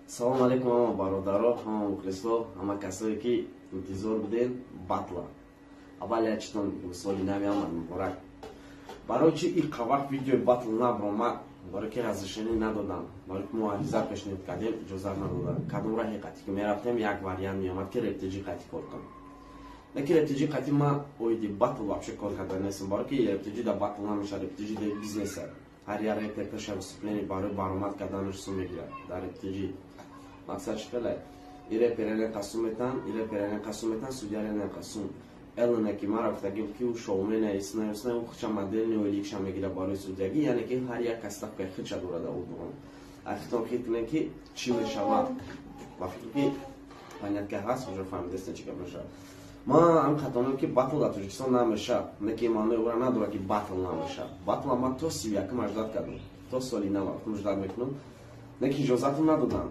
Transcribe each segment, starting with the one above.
салом алейкум ҳама бародаро, ҳама мухлисо, ҳама касое ки интизор буден батла. Аввал ячитон соли нави омад муборак. Барои чи ин қаввақт видеои батл набромад, барои ки разрешение надодам, барои ки мо ариза пешниҳод кардем, иҷозат надодам. Кадом раҳи қатӣ ки мерафтем, як вариант меомад ки рептиҷи қатӣ кор кунам. Не ки рептиҷи қатӣ ман оиди батл вообще кор карда нестам, барои ки рептиҷи да батл намеша, рептиҷи да бизнес аст. Ҳар як репер пеша выступление барои баромад карданаш сум мегирад дар рептиҷи. Мақсад чӣ хеле? И реперене қасум метан, и реперене қасум метан, судярене қасум. Элне ки мара гуфтаги ки у шоумене исне у хича модельни у иликша мегира барои судяги, яъне ки ҳар як кастафка хича дорада у дурон. Ахитон хитне ки чӣ мешавад? Вақте ки понятка ҳаст, уже фаҳмидесте чӣ гап мешавад. Ман ам қатонам ки батл дар Тоҷикистон намеша, не ки маънои ура надорад ки батл намеша. Батл ман то 31 аждад кардам, то соли нав аждад мекунам, не ки иҷозату надодам.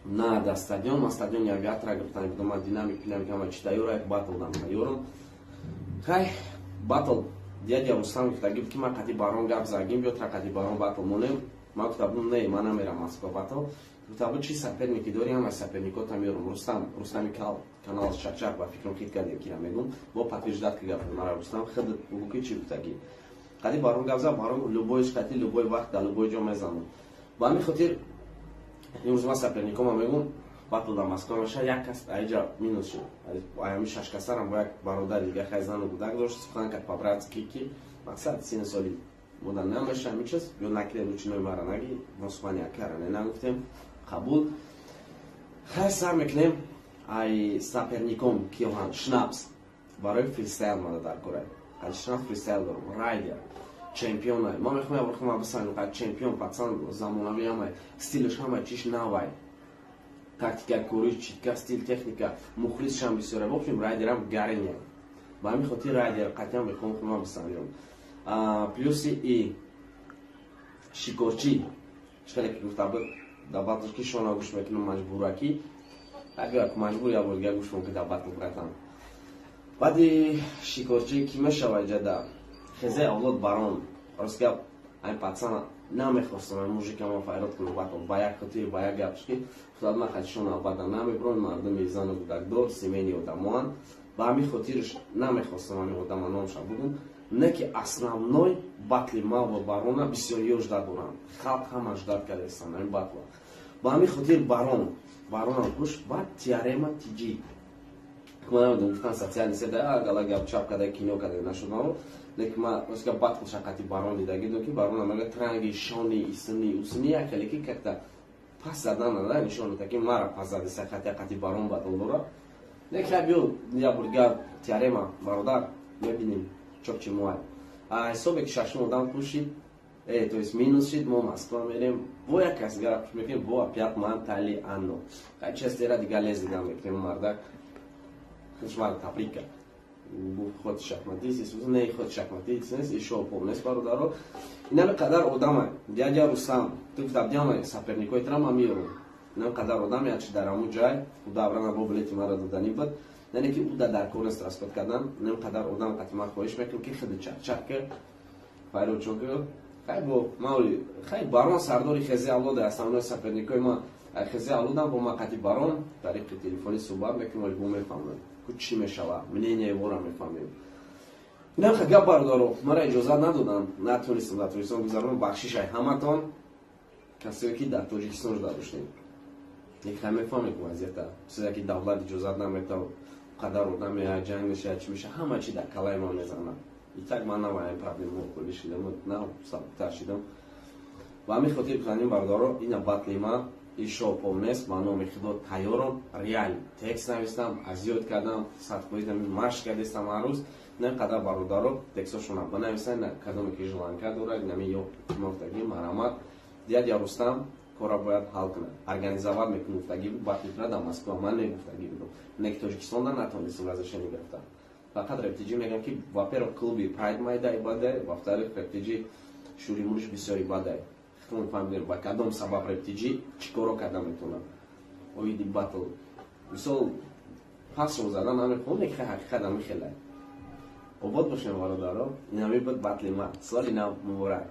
На дар стадион, на стадион авиатора гирифтан будам, ман динамика ҳама чӣ тайёра, як батл дам тайёрам. Хай батл дядя Рустам гуфтаги ки ман қати барон гап загим, биё тра қати барон батл монем. Ман гуфтам не, ман намерам Москва батл. Гуфтам чи соперники дори, ҳама соперникота меёрам. Рустами канал Чак ба фикрам хит кардем ки мегум, бо подтверждат ки гап мара Рустам хид бугу ки чи гуфтаги. Қати барон гап за барон любойш қати любой вақт да любой ҷо мезанам. Ба ҳамин хотир имрӯз ман соперникома мегум батл да Москва меша, як кас аиҷа минус шуд. Аями 6 касарам бо як бародар дига хай зану будак дошт, сухан кард по-братски ки мақсад син соли мода намеша мичес, ё накрем учиной мара наги, мо сухан якара не нагуфтем, қабул. Хай сар мекунем ай соперником киёҳан шнапс барои фристайл мада дар кора. Ай шнапс фристайл дорам, райдер. Чемпионай. Ма мехоҳам рухма бисанам, как чемпион пацан замонави ҳамай, стилш ҳамай чиш навай. Тактика, кори, читка, стил, техника, мухлисшам бисёра. В общем, райдерам гареня. Ба ҳамин хотир райдер қатъан мехоҳам рухма бисанам. Плюси и шикорчи. Шкале ки гуфта буд, да батл ки шона гӯш мекунам маҷбураки. Агар маҷбур я бор гӯш мекунам да батл братан. Баъди шикорчи ки мешава ҷада хезе авлод барон ростгап ай пацан намехостам ай мужикама файрод кунам батл ба як хотир ба як гапшки худад ма хатишона бада намеброн мардуми зану будакдор семейни одамоан ба ҳамин хотирш намехостам ами одама номша будум не ки основной батли ма ва барона бисёриё ждат дорам халқ ҳама ждат кардастан ами батла ба ҳамин хотир баронам куш ба теорема тиҷи манамедум гуфтан социални седа гала гап чап када кино када нашудам лекин ман оска батл шақати барон дидаги дом ки барон амага транги шони исни усни якале ки какта пас задан нада нишон мета ки мара пас зади сақати қати барон батл дора лекин биё я бурга теорема бародар мебинем чопчи муай а ҳисобе ки шашум одам кушид то есть минус шид мо Москва мерем бо як кас гап мекунем бо опять ман тали анно качестера дига лез дигам мекунем мардак хушмар таприка ход шахматист не ход шахматист нест ишо помнес бародаро инаме қадар одама дядя Рустам ту гуфтам соперникои трам амиёру инаме қадар одам ячи дар аму ҷай удаврана бо билети мара додани буд не ки уда дар корнес расход кардан инаме қадар одам қати ман хоҳиш мекунам ки хиди чак кер файро чокер хай бо маули хай барон сардори хези авлоде основной соперникои ма хези авлодам бо ма қати барон тариқи телефони суҳбат мекунам бо мефаҳмам чӣ мешава мнение вора мефаҳмем инам ха гап бардоро мара иҷозат надодам натонистам дар тоҷикистон гузаронам бахшишай ҳаматон касое ки дар тоҷикистон жуда доштем ха мефаҳмем ки вазъията чизе ки давлат иҷозат намета қадар одам меяд ҷанг меша чӣ меша ҳама чи дар калаи ман мезанад итак ман наваям проблема кулли шидам на сабуктар шидам ва ҳамин хотир гузанем бардоро ина батли ма ишо помнес ба номи худо тайёрам реал текст навистам азиёд кардам садфоизам машқ кардестам ҳар рӯз не қадар бародаро текстошона банависанд кадоме ки жиланка дорад нами ё мофтаги марамат дядя Рустам кора бояд ҳал кунад организоват мекунад гуфтаги батли да Москва ман не гуфтаги будам не ки Тоҷикистонда натонистам разрешение гирифтам фақат рептиҷи мегам ки во-первых клуби прайд майдаи бадай во-вторых рептиҷи шури муриш бисёри бадай фаҳмидем ба кадом сабаб рептиҷи чӣ коро карда метавонам оиди батл мисол пасшо задан намехоҳам ки ҳақиқат ҳамин хелай обод бошем бародаро инами буд батли ман соли нав муборак.